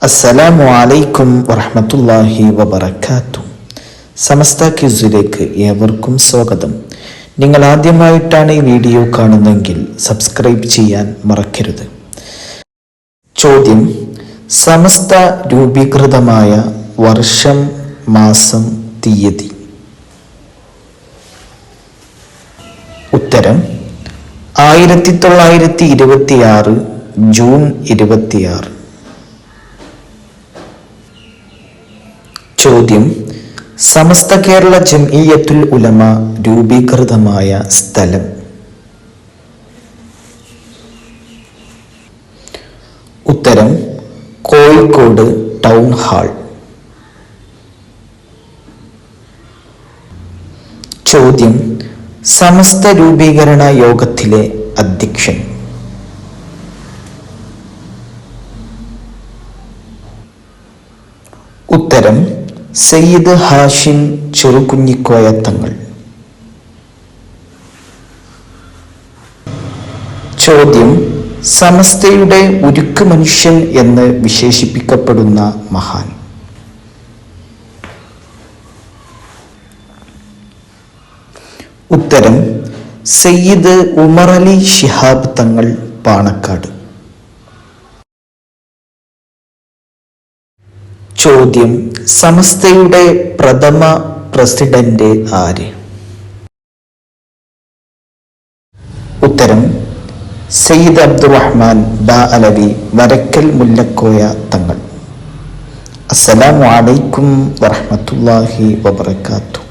അസ്സലാമു അലൈക്കും വറഹ്മത്തുള്ളാഹി വബറകാതുഹു. സമസ്ത ക്യൂസിലേക്ക് ഏവർക്കും സ്വാഗതം. നിങ്ങൾ ആദ്യമായിട്ടാണ് ഈ വീഡിയോ കാണുന്നതെങ്കിൽ സബ്സ്ക്രൈബ് ചെയ്യാൻ മറക്കരുത്. ചോദ്യം: സമസ്ത രൂപീകൃതമായ വർഷം, മാസം, തീയതി. ഉത്തരം 1926 ജൂൺ 26. ചോദ്യം: സമസ്ത കേരള ജംഇയ്യത്തുൽ ഉലമ രൂപീകൃതമായ സ്ഥലം. ഉത്തരം കോഴിക്കോട് ടൗൺ ഹാൾ. ചോദ്യം: സമസ്ത രൂപീകരണ യോഗത്തിലെ അധ്യക്ഷൻ. ഉത്തരം സയ്യിദ് ഹാഷിം ചെറുകുഞ്ഞിക്കോയ തങ്ങൾ. ചോദ്യം: സമസ്തയുടെ ഉരുക്ക് മനുഷ്യൻ എന്ന് വിശേഷിപ്പിക്കപ്പെടുന്ന മഹാൻ. ഉത്തരം സയ്യിദ് ഉമർ അലി ശിഹാബ് തങ്ങൾ പാണക്കാട്. ചോദ്യം: സമസ്തയുടെ പ്രഥമ പ്രസിഡന്റ് ആര്? ഉത്തരം സയ്യിദ് അബ്ദുറഹ്മാൻ ബാഅലവി വരക്കൽ മുല്ലക്കോയ തങ്ങൾ. അസ്സലാമു അലൈക്കും വറഹ്മത്തുള്ളാഹി വബറകാതുഹു.